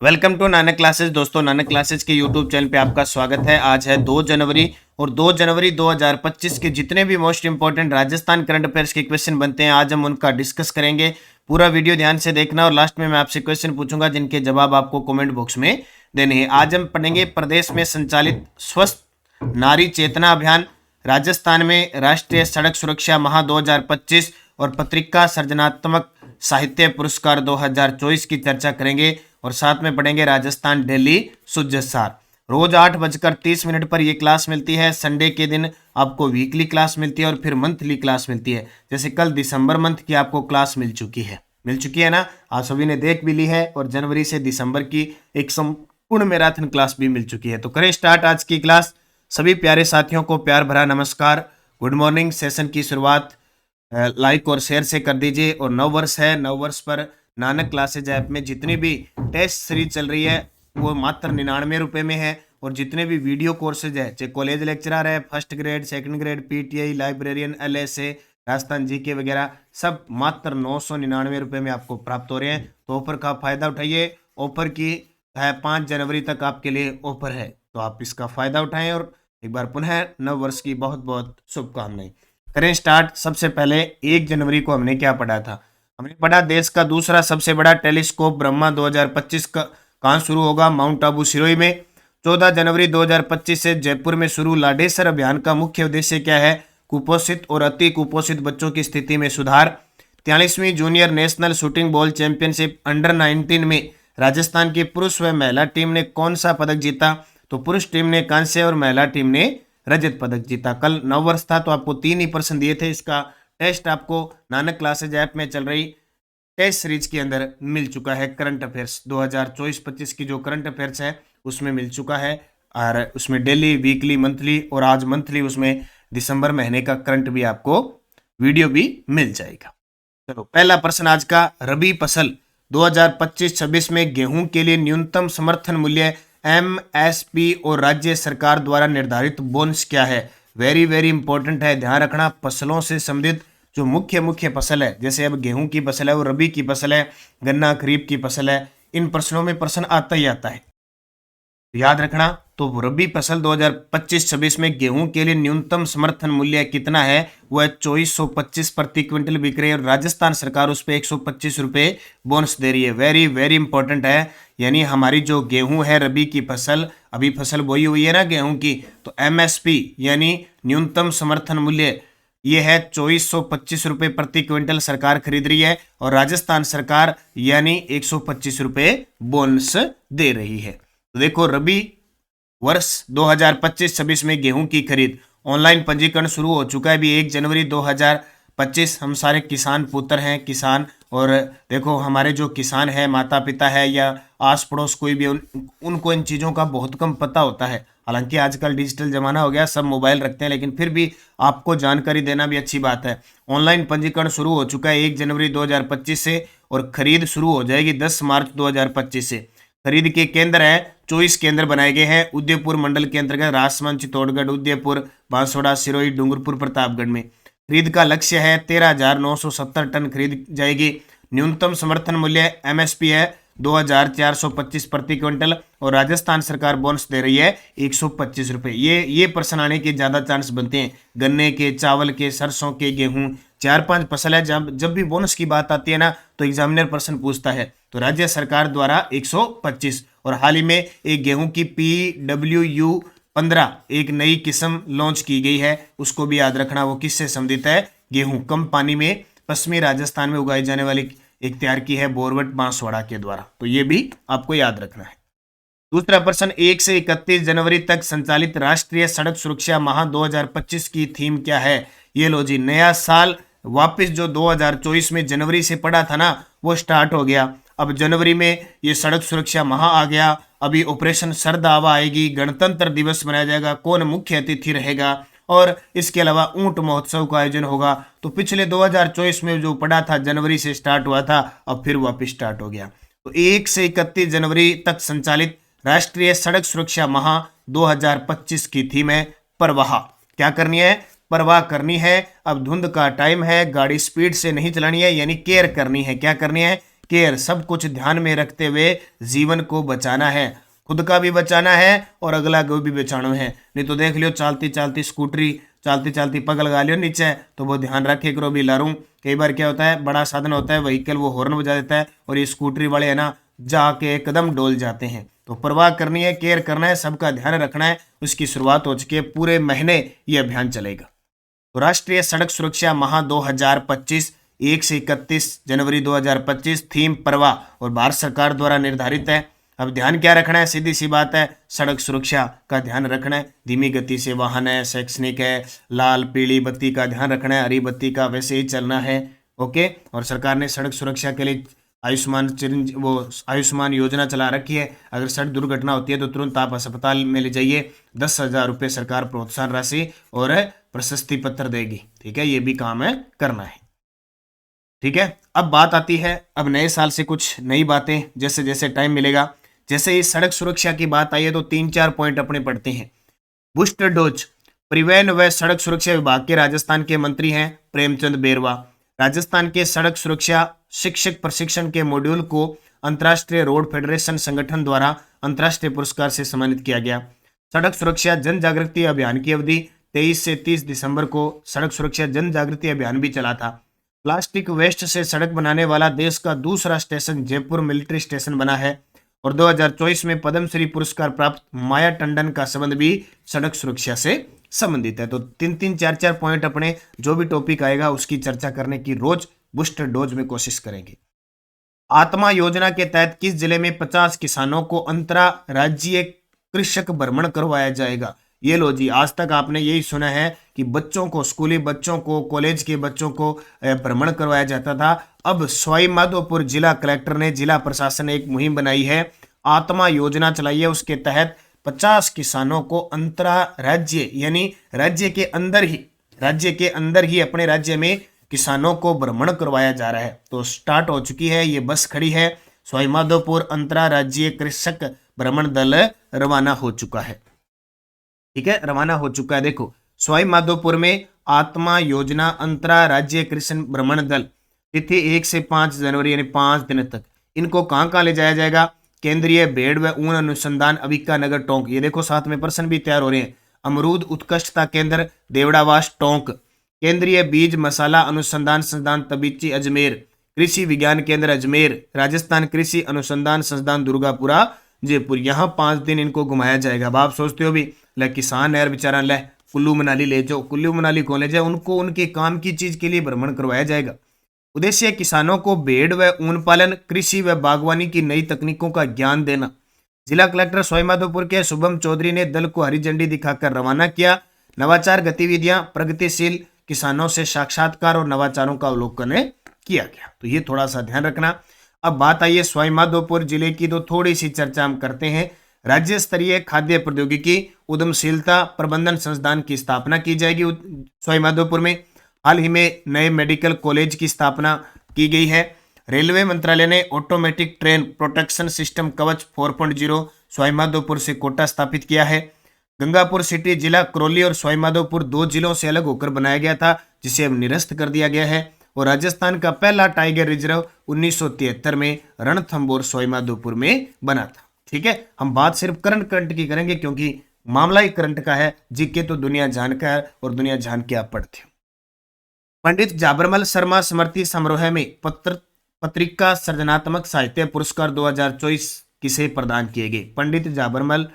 Welcome to Nanak classes. दोस्तों, Nanak classes के YouTube channel पे आपका स्वागत है। आज है 2 जनवरी और 2 जनवरी 2025 के जितने भी most important Rajasthan current affairs के क्वेश्चन बनते हैं आज हम उनका डिस्कस करेंगे। पूरा वीडियो ध्यान से देखना और लास्ट में मैं आपसे क्वेश्चन पूछूंगा जिनके जवाब आपको कमेंट बॉक्स में देने हैं। आज हम पढ़ेंगे प्रदेश में संचालित स्वस्थ नारी चेतना अभियान, राजस्थान में राष्ट्रीय सड़क सुरक्षा माह 2025 और पत्रिका सृजनात्मक साहित्य पुरस्कार 2024 की चर्चा करेंगे और साथ में पढ़ेंगे राजस्थान डेली सुजसार। रोज 8:30 पर ये क्लास मिलती है। संडे के दिन आपको वीकली क्लास मिलती है और फिर मंथली क्लास मिलती है। जैसे कल दिसंबर मंथ की आपको क्लास मिल चुकी है ना, आप सभी ने देख भी ली है। और जनवरी से दिसंबर की एक संपूर्ण मैराथन क्लास भी मिल चुकी है। तो करें स्टार्ट आज की क्लास। सभी प्यारे साथियों को प्यार भरा नमस्कार, गुड मॉर्निंग। सेशन की शुरुआत लाइक और शेयर से कर दीजिए। और नववर्ष है, नववर्ष पर नानक क्लासेज ऐप में जितनी भी टेस्ट सीरीज चल रही है वो मात्र 99 रुपये में है। और जितने भी वीडियो कोर्सेज है, चाहे कॉलेज लेक्चरर है, first grade, second grade, PTI, librarian, LSA, Rajasthan GK वगैरह, सब मात्र 999 रुपये में आपको प्राप्त हो रहे हैं। तो ऑफर का फायदा उठाइए। ऑफर की है 5 जनवरी तक आपके लिए ऑफर है, तो आप इसका फायदा उठाएं। और एक बार पुनः नव वर्ष की बहुत बहुत शुभकामनाएं। करें स्टार्ट। सबसे पहले 1 जनवरी को हमने क्या पढ़ा था? हमने पढ़ा देश का दूसरा सबसे बड़ा टेलीस्कोप ब्रह्मा 2025 का कहाँ शुरू होगा? माउंट आबू सिरोही में। 14 जनवरी 2025 से जयपुर में शुरू लाडेसर अभियान का मुख्य उद्देश्य क्या है? कुपोषित और अति कुपोषित बच्चों की स्थिति में सुधार। 43वीं junior national shooting ball championship under 19 में राजस्थान की पुरुष व महिला टीम ने कौन सा पदक जीता? तो पुरुष टीम ने कांस्य और महिला टीम ने रजत पदक जीता। कल नववर्ष था तो आपको 3 ही प्रश्न दिए थे। इसका टेस्ट आपको नानक क्लासेज ऐप में चल रही टेस्ट सीरीज के अंदर मिल चुका है। करंट अफेयर्स 2024-25 की जो करंट अफेयर्स है उसमें मिल चुका है। और उसमें डेली, वीकली, मंथली और आज मंथली उसमें दिसंबर महीने का करंट भी आपको वीडियो भी मिल जाएगा। चलो, पहला प्रश्न आज का। रबी फसल 2025-26 में गेहूं के लिए न्यूनतम समर्थन मूल्य एमएसपी और राज्य सरकार द्वारा निर्धारित बोनस क्या है? वेरी वेरी इंपॉर्टेंट है, ध्यान रखना। फसलों से संबंधित जो मुख्य फसल है, जैसे अब गेहूं की फसल है, वो रबी की फसल है, गन्ना खरीफ की फसल है, इन प्रश्नों में प्रश्न आता ही आता है, याद रखना। तो रबी फसल 2025-26 में गेहूं के लिए न्यूनतम समर्थन मूल्य कितना है? वो है 2425 प्रति क्विंटल बिक रही है। और राजस्थान सरकार उस पर 125 रुपये बोनस दे रही है। वेरी वेरी इंपॉर्टेंट है। यानी हमारी जो गेहूं है रबी की फसल, अभी फसल बोई हुई है ना गेहूं की, तो एमएसपी यानी न्यूनतम समर्थन मूल्य ये है 2425 रुपये प्रति क्विंटल सरकार खरीद रही है। और राजस्थान सरकार यानी 125 रुपये बोनस दे रही है। तो देखो, रबी वर्ष 2025-26 में गेहूं की खरीद ऑनलाइन पंजीकरण शुरू हो चुका है। अभी 1 जनवरी 2025। हम सारे किसान पुत्र हैं, किसान। और देखो, हमारे जो किसान है, माता पिता है या आस पड़ोस कोई भी, उनको इन चीज़ों का बहुत कम पता होता है। हालांकि आजकल डिजिटल जमाना हो गया, सब मोबाइल रखते हैं, लेकिन फिर भी आपको जानकारी देना भी अच्छी बात है। ऑनलाइन पंजीकरण शुरू हो चुका है 1 जनवरी 2025 से और खरीद शुरू हो जाएगी 10 मार्च 2025 से। खरीद के केंद्र है, 24 केंद्र बनाए गए हैं उदयपुर मंडल के अंतर्गत राजसमंद, चित्तौड़गढ़, उदयपुर, बांसवाड़ा, सिरोही, डूंगरपुर, प्रतापगढ़ में। खरीद का लक्ष्य है 13,970 टन खरीद जाएगी। न्यूनतम समर्थन मूल्य एमएसपी है 2,425 प्रति क्विंटल। और राजस्थान सरकार बोनस दे रही है 125 रुपये। ये प्रश्न आने के ज़्यादा चांस बनते हैं। गन्ने के, चावल के, सरसों के, गेहूं, 4-5 फसल है। जब भी बोनस की बात आती है ना, तो एग्जामिनर प्रश्न पूछता है। तो राज्य सरकार द्वारा 125। और हाल ही में एक गेहूं की PWU-15 एक नई किस्म लॉन्च की गई है, उसको भी याद रखना। वो किससे संबंधित है? गेहूं कम पानी में पश्चिमी राजस्थान में उगाई जाने वाली एक तैयार की है बोरवट बांसवाड़ा के द्वारा। तो ये भी आपको याद रखना है। दूसरा प्रश्न, 1 से 31 जनवरी तक संचालित राष्ट्रीय सड़क सुरक्षा माह 2025 की थीम क्या है? ये लो जी, नया साल वापस जो 2024 में जनवरी से पड़ा था ना, वो स्टार्ट हो गया। अब जनवरी में ये सड़क सुरक्षा माह आ गया। अभी ऑपरेशन सर्द हवा आएगी, गणतंत्र दिवस मनाया जाएगा, कौन मुख्य अतिथि रहेगा, और इसके अलावा ऊंट महोत्सव का आयोजन होगा। तो पिछले 2024 में जो पड़ा था, जनवरी से स्टार्ट हुआ था, अब फिर वापस स्टार्ट हो गया। तो 1 से 31 जनवरी तक संचालित राष्ट्रीय सड़क सुरक्षा माह 2025 की थीम है परवाह। क्या करनी है? परवाह करनी है। अब धुंध का टाइम है, गाड़ी स्पीड से नहीं चलानी है, यानी केयर करनी है। क्या करनी है? केयर, सब कुछ ध्यान में रखते हुए जीवन को बचाना है, खुद का भी बचाना है और अगला को भी बचाना है। नहीं तो देख लियो चलती चलती स्कूटरी, चलती चलती पग लगा लियो नीचे, तो वो ध्यान रखे करो भी लारूं। कई बार क्या होता है, बड़ा साधन होता है व्हीकल, वो हॉर्न बजा देता है और ये स्कूटरी वाले है ना जाके एकदम डोल जाते हैं। तो परवाह करनी है, केयर करना है, सबका ध्यान रखना है। उसकी शुरुआत हो चुकी है, पूरे महीने ये अभियान चलेगा। तो राष्ट्रीय सड़क सुरक्षा माह 2025 1 से 31 जनवरी 2025 थीम परवाह और भारत सरकार द्वारा निर्धारित है। अब ध्यान क्या रखना है, सीधी सी बात है, सड़क सुरक्षा का ध्यान रखना है। धीमी गति से वाहन है, शैक्षणिक है, लाल पीली बत्ती का ध्यान रखना है, हरी बत्ती का वैसे ही चलना है। ओके। और सरकार ने सड़क सुरक्षा के लिए आयुष्मान योजना चला रखी है। अगर सड़क दुर्घटना होती है तो तुरंत आप अस्पताल में ले जाइए, 10,000 रुपये सरकार प्रोत्साहन राशि और प्रशस्ति पत्र देगी। ठीक है, ये भी काम है करना है। ठीक है, अब बात आती है अब नए साल से कुछ नई बातें, जैसे जैसे टाइम मिलेगा। जैसे इस सड़क सुरक्षा की बात आई है तो 3-4 पॉइंट अपने पढ़ते हैं। बूस्टर डोज, परिवहन व सड़क सुरक्षा विभाग के राजस्थान के मंत्री हैं प्रेमचंद बेरवा। राजस्थान के सड़क सुरक्षा शिक्षक प्रशिक्षण के मॉड्यूल को अंतर्राष्ट्रीय रोड फेडरेशन संगठन द्वारा अंतर्राष्ट्रीय पुरस्कार से सम्मानित किया गया। सड़क सुरक्षा जन जागृति अभियान की अवधि 23 से 30 दिसंबर को सड़क सुरक्षा जन जागृति अभियान भी चला था। प्लास्टिक वेस्ट से सड़क बनाने वाला देश का दूसरा स्टेशन जयपुर मिलिट्री स्टेशन बना है। और 2024 में पद्मश्री पुरस्कार प्राप्त माया टंडन का संबंध भी सड़क सुरक्षा से संबंधित है। तो 3-3, 4-4 पॉइंट अपने जो भी टॉपिक आएगा उसकी चर्चा करने की रोज बूस्टर डोज में कोशिश करेंगे। आत्मा योजना के तहत किस जिले में 50 किसानों को अंतरा राज्यीय कृषक भ्रमण करवाया जाएगा? ये लो जी, आज तक आपने यही सुना है कि बच्चों को, स्कूली बच्चों को, कॉलेज के बच्चों को भ्रमण करवाया जाता था। अब सवाई माधोपुर जिला कलेक्टर ने, जिला प्रशासन ने एक मुहिम बनाई है, आत्मा योजना चलाई है। उसके तहत 50 किसानों को अंतरा राज्य यानी राज्य के अंदर ही अपने राज्य में किसानों को भ्रमण करवाया जा रहा है। तो स्टार्ट हो चुकी है, ये बस खड़ी है, सवाई माधोपुर अंतरा राज्य कृषक भ्रमण दल रवाना हो चुका है। ठीक है, रवाना हो चुका है। देखो, सवाई माधोपुर में आत्मा योजना अंतरा राज्य कृषि भ्रमण दल, तिथि 1 से 5 जनवरी यानी 5 दिन तक। इनको कहाँ ले जाया जाएगा? केंद्रीय भेड़ व ऊन अनुसंधान अबिका नगर टोंक, ये देखो साथ में प्रश्न भी तैयार हो रहे हैं। अमरूद उत्कृष्टता केंद्र देवड़ावास टोंक, केंद्रीय बीज मसाला अनुसंधान संस्थान तबीची अजमेर, कृषि विज्ञान केंद्र अजमेर, राजस्थान कृषि अनुसंधान संस्थान दुर्गापुरा जयपुर। यहाँ 5 दिन इनको घुमाया जाएगा। अब आप सोचते हो भी ले किसान यार बेचारा, ले कुल्लू मनाली ले जाओ, कुल्लू मनाली कौन ले जाए, उनको उनके काम की चीज के लिए भ्रमण करवाया जाएगा। उद्देश्य किसानों को भेड़ व ऊन पालन, कृषि व बागवानी की नई तकनीकों का ज्ञान देना। जिला कलेक्टर सवाई माधोपुर के शुभम चौधरी ने दल को हरी झंडी दिखाकर रवाना किया। नवाचार गतिविधियां, प्रगतिशील किसानों से साक्षात्कार और नवाचारों का अवलोकन किया गया। तो ये थोड़ा सा ध्यान रखना। अब बात आई है सवाई माधोपुर जिले की, तो थोड़ी सी चर्चा हम करते हैं। राज्य स्तरीय खाद्य प्रौद्योगिकी उद्यमशीलता प्रबंधन संस्थान की स्थापना की जाएगी सवाई माधोपुर में। हाल ही में नए मेडिकल कॉलेज की स्थापना की गई है। रेलवे मंत्रालय ने ऑटोमेटिक ट्रेन प्रोटेक्शन सिस्टम कवच 4.0 सवाई माधोपुर से कोटा स्थापित किया है। गंगापुर सिटी जिला करौली और सवाई माधोपुर 2 जिलों से अलग होकर बनाया गया था, जिसे अब निरस्त कर दिया गया है। और राजस्थान का पहला टाइगर रिजर्व 1973 में रणथंभौर सवाई माधोपुर में बना था। ठीक है, हम बात सिर्फ करंट की करेंगे क्योंकि मामला ही करंट का है। जीके तो दुनिया जान का है और दुनिया जान के आप पढ़ते हो। पंडित जाबरमल शर्मा स्मृति समारोह में पत्रिका सृजनात्मक साहित्य पुरस्कार 2024 किसे प्रदान किए गए? पंडित जाबरमल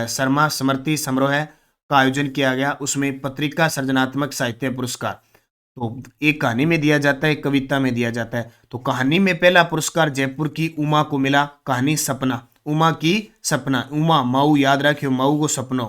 शर्मा स्मृति समारोह का आयोजन किया गया, उसमें पत्रिका सृजनात्मक साहित्य पुरस्कार तो एक कहानी में दिया जाता है, एक कविता में दिया जाता है। तो कहानी में पहला पुरस्कार जयपुर की उमा को मिला, कहानी सपना, उमा की सपना, उमा माऊ याद रखियो, माऊ को सपनो।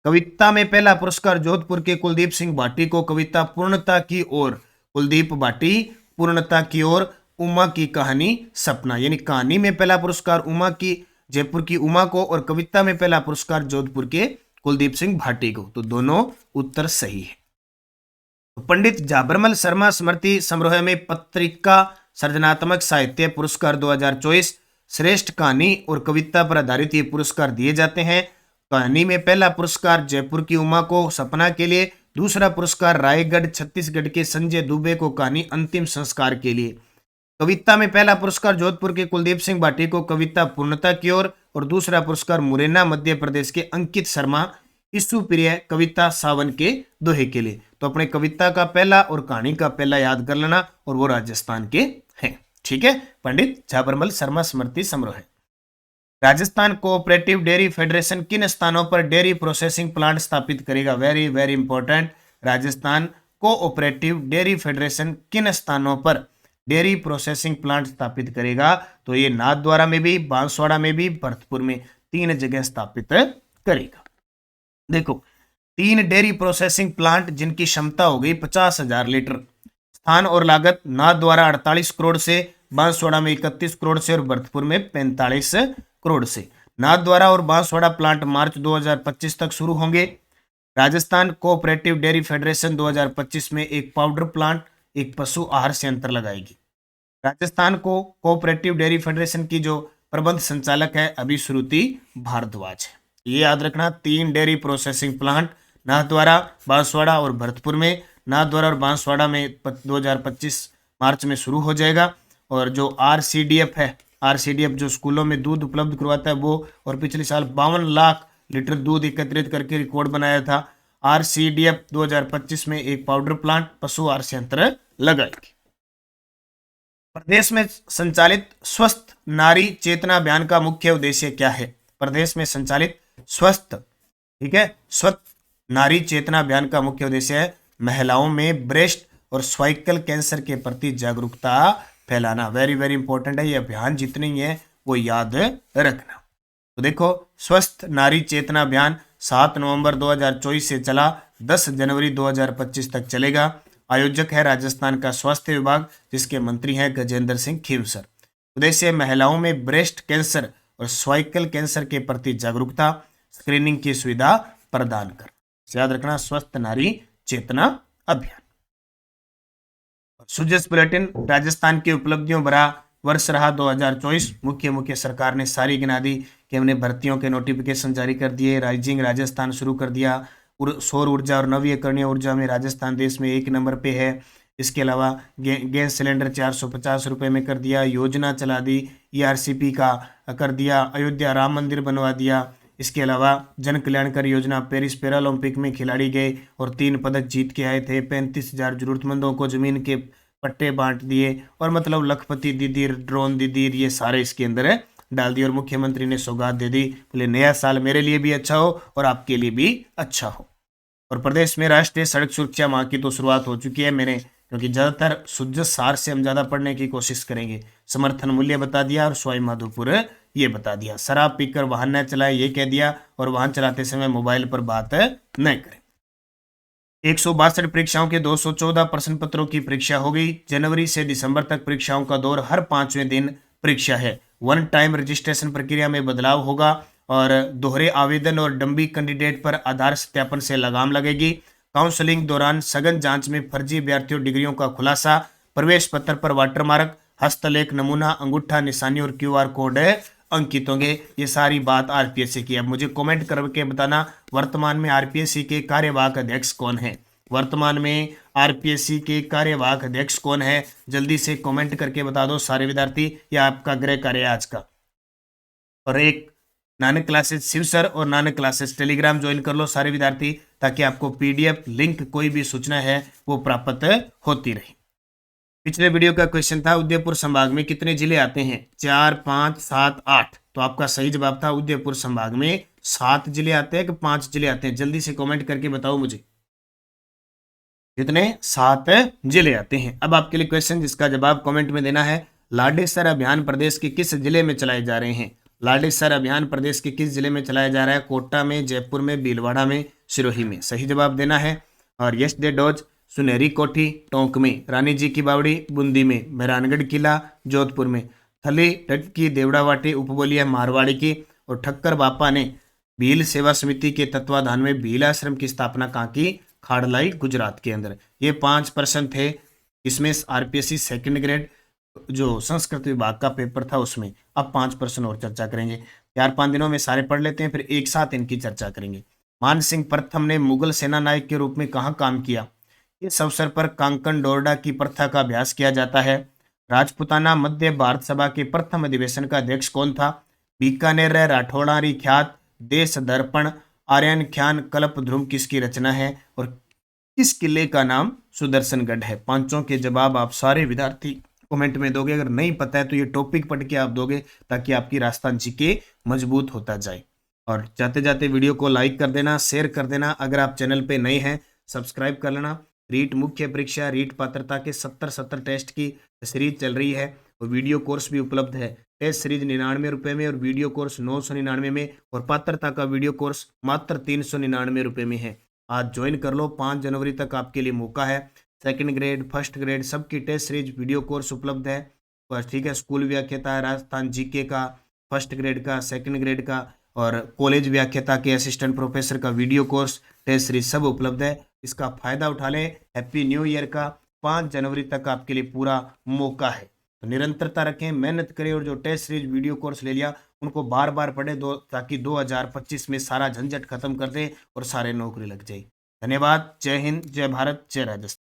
कविता में पहला पुरस्कार जोधपुर के कुलदीप सिंह भाटी को, कविता पूर्णता की ओर, कुलदीप भाटी पूर्णता की ओर, उमा की कहानी सपना। यानी कहानी में पहला पुरस्कार उमा की, जयपुर की उमा को, और कविता में पहला पुरस्कार जोधपुर के कुलदीप सिंह भाटी को। तो दोनों उत्तर सही है। पंडित जाबरमल शर्मा स्मृति समारोह में पत्रिका सृजनात्मक साहित्य पुरस्कार 2024 श्रेष्ठ कहानी और कविता पर आधारित ये पुरस्कार दिए जाते हैं। कहानी में पहला पुरस्कार जयपुर की उमा को सपना के लिए, दूसरा पुरस्कार रायगढ़ छत्तीसगढ़ के संजय दुबे को कहानी अंतिम संस्कार के लिए। कविता में पहला पुरस्कार जोधपुर के कुलदीप सिंह भाटी को कविता पूर्णता की ओर और दूसरा पुरस्कार मुरैना मध्य प्रदेश के अंकित शर्मा ईसु प्रिय कविता सावन के दोहे के लिए। तो अपने कविता का पहला और कहानी का पहला याद कर लेना और वो राजस्थान के हैं। ठीक है, पंडित झाबरमल शर्मा स्मृति समारोह है। राजस्थान कोऑपरेटिव डेयरी फेडरेशन किन स्थानों पर डेयरी प्रोसेसिंग प्लांट स्थापित करेगा? Very very important. Rajasthan cooperative dairy federation किन स्थानों पर डेयरी प्रोसेसिंग प्लांट स्थापित करेगा? तो ये नाथद्वारा में भी, बांसवाड़ा में भी, भरतपुर में, 3 जगह स्थापित करेगा। देखो, 3 डेयरी प्रोसेसिंग प्लांट जिनकी क्षमता हो गई 50,000 लीटर। स्थान और लागत नाथद्वारा 48 करोड़ से, बांसवाड़ा में 31 करोड़ से और भरतपुर में 45 करोड़ से। नाथद्वारा और बांसवाड़ा प्लांट मार्च 2025 तक शुरू होंगे। राजस्थान कोऑपरेटिव डेयरी फेडरेशन 2025 में एक पाउडर प्लांट, एक पशु आहार संयंत्र लगाएगी। राजस्थान को कोऑपरेटिव डेयरी फेडरेशन की जो प्रबंध संचालक है अभी श्रुति भारद्वाज है। ये याद रखना, 3 dairy processing plant Nathdwara, Banswara और भरतपुर में। नाथद्वारा और बांसवाड़ा में 2025 मार्च में शुरू हो जाएगा। और जो आरसीडीएफ है, आरसीडीएफ जो स्कूलों में दूध उपलब्ध करवाता है वो, और पिछले साल 52 लाख लीटर दूध एकत्रित करके रिकॉर्ड बनाया था। आरसीडीएफ 2025 में एक पाउडर प्लांट, पशु आहार संयंत्र लगाएगी। प्रदेश में संचालित स्वस्थ नारी चेतना अभियान का मुख्य उद्देश्य क्या है? प्रदेश में संचालित स्वस्थ, ठीक है, स्वस्थ नारी चेतना अभियान का मुख्य उद्देश्य है महिलाओं में ब्रेस्ट और सर्वाइकल कैंसर के प्रति जागरूकता फैलाना। वेरी वेरी इंपॉर्टेंट है, ये अभियान जितने ही है वो याद रखना। तो देखो, स्वस्थ नारी चेतना अभियान 7 नवंबर 2024 से चला, 10 जनवरी 2025 तक चलेगा। आयोजक है राजस्थान का स्वास्थ्य विभाग, जिसके मंत्री हैं गजेंद्र सिंह खीवसर। उद्देश्य महिलाओं में ब्रेस्ट कैंसर और सर्वाइकल कैंसर के प्रति जागरूकता, स्क्रीनिंग की सुविधा प्रदान कर। याद रखना, स्वस्थ नारी चेतना अभियान। सुजस बुलेटिन, राजस्थान की उपलब्धियों भरा वर्ष रहा 2024। मुख्य सरकार ने सारी गिना दी कि हमने भर्तियों के नोटिफिकेशन जारी कर दिए, राइजिंग राजस्थान शुरू कर दिया, सौर ऊर्जा और नवीकरणीय ऊर्जा में राजस्थान देश में 1 नंबर पे है। इसके अलावा गैस सिलेंडर 450 रुपये में कर दिया, योजना चला दी, ईआरसीपी का कर दिया, अयोध्या राम मंदिर बनवा दिया। इसके अलावा जन कल्याणकारी योजना, पेरिस पैरालंपिक में खिलाड़ी गए और 3 पदक जीत के आए थे। 35,000 जरूरतमंदों को जमीन के पट्टे बांट दिए, और मतलब लखपति दीदी, ड्रोन दीदी, ये सारे इसके अंदर डाल दिए। और मुख्यमंत्री ने सौगात दे दी, बोले नया साल मेरे लिए भी अच्छा हो और आपके लिए भी अच्छा हो। और प्रदेश में राष्ट्रीय सड़क सुरक्षा माह की तो शुरुआत हो चुकी है मैंने, क्योंकि ज़्यादातर सुजस सार से हम ज़्यादा पढ़ने की कोशिश करेंगे। समर्थन मूल्य बता दिया और सवाई माधोपुर ये बता दिया। शराब पीकर वाहन न चलाए ये कह दिया, और वाहन चलाते समय मोबाइल पर बात न करें। 162 परीक्षाओं के 214 प्रश्न पत्रों की परीक्षा हो गई। जनवरी से दिसंबर तक परीक्षाओं का दौर, हर 5वें दिन परीक्षा है। 1 टाइम रजिस्ट्रेशन प्रक्रिया में बदलाव होगा, और दोहरे आवेदन और डम्बी कैंडिडेट पर आधार सत्यापन से लगाम लगेगी। काउंसलिंग दौरान सघन जांच में फर्जी अभ्यर्थियों डिग्रियों का खुलासा, प्रवेश पत्र पर वाटरमार्क, हस्तलेख नमूना, अंगूठा निशानी और क्यूआर कोड अंकित होंगे। ये सारी बात आरपीएससी की। अब मुझे कमेंट करके बताना, वर्तमान में आरपीएससी के कार्यवाहक अध्यक्ष कौन है? वर्तमान में आरपीएससी के कार्यवाहक अध्यक्ष कौन है? जल्दी से कमेंट करके बता दो सारे विद्यार्थी। यह आपका गृह कार्य आज का। और एक नानक क्लासेस शिव सर और नानक क्लासेस टेलीग्राम ज्वाइन कर लो सारे विद्यार्थी, ताकि आपको पीडीएफ लिंक कोई भी सूचना है वो प्राप्त होती रहे। पिछले वीडियो का क्वेश्चन था उदयपुर संभाग में कितने जिले आते हैं? 4, 5, 7, 8। तो आपका सही जवाब था उदयपुर संभाग में 7 जिले आते हैं कि 5 जिले आते हैं? जल्दी से कमेंट करके बताओ मुझे, कितने? 7 जिले आते हैं। अब आपके लिए क्वेश्चन जिसका जवाब कमेंट में देना है। लाडेसर अभियान प्रदेश के किस जिले में चलाए जा रहे हैं? लाडेसर अभियान प्रदेश के किस जिले में चलाया जा रहा है? कोटा में, जयपुर में, भीलवाड़ा में, सिरोही में। सही जवाब देना है। और यस डे डोज, सुनहरी कोठी टोंक में, रानी जी की बावड़ी बूंदी में, मेहरानगढ़ किला जोधपुर में, थली तट की देवड़ावाटी उपबोली है मारवाड़ी की, और ठक्कर बापा ने भील सेवा समिति के तत्वाधान में भील आश्रम की स्थापना कहाँ की? खाड़लाई गुजरात के अंदर। ये 5 प्रश्न थे। इसमें आरपीएससी सेकंड ग्रेड जो संस्कृत विभाग का पेपर था उसमें। अब 5 प्रश्न और चर्चा करेंगे। 4-5 दिनों में सारे पढ़ लेते हैं, फिर एक साथ इनकी चर्चा करेंगे। मान सिंह प्रथम ने मुगल सेना नायक के रूप में कहाँ काम किया? इस अवसर पर कांकन डोरडा की प्रथा का अभ्यास किया जाता है। राजपूताना मध्य भारत सभा के प्रथम अधिवेशन का अध्यक्ष कौन था? बीकानेर राठौड़ारी ख्यात, देश दर्पण, आर्यन ख्यान, कल्प ध्रुव किसकी रचना है? और किस किले का नाम सुदर्शनगढ़ है? पांचों के जवाब आप सारे विद्यार्थी कमेंट में दोगे। अगर नहीं पता है तो ये टॉपिक पढ़ के आप दोगे ताकि आपकी राजस्थान जीके मजबूत होता जाए। और जाते जाते वीडियो को लाइक कर देना, शेयर कर देना। अगर आप चैनल पे नए हैं सब्सक्राइब कर लेना। रीट मुख्य परीक्षा, रीट पात्रता के 70 टेस्ट की सीरीज चल रही है और वीडियो कोर्स भी उपलब्ध है। टेस्ट सीरीज 99 रुपये में और वीडियो कोर्स 999 में और पात्रता का वीडियो कोर्स मात्र 399 रुपये में है। आज ज्वाइन कर लो, 5 जनवरी तक आपके लिए मौका है। सेकंड ग्रेड, फर्स्ट ग्रेड सबकी टेस्ट सीरीज वीडियो कोर्स उपलब्ध है। बस ठीक है, स्कूल व्याख्याता, राजस्थान जीके का, फर्स्ट ग्रेड का, सेकंड ग्रेड का और कॉलेज व्याख्याता के असिस्टेंट प्रोफेसर का वीडियो कोर्स, टेस्ट सीरीज सब उपलब्ध है। इसका फायदा उठा लें। हैप्पी न्यू ईयर का 5 जनवरी तक आपके लिए पूरा मौका है। तो निरंतरता रखें, मेहनत करें और जो टेस्ट सीरीज वीडियो कोर्स ले लिया उनको बार बार पढ़े ताकि 2025 में सारा झंझट खत्म कर दे और सारे नौकरी लग जाए। धन्यवाद। जय हिंद, जय भारत, जय राजस्थान।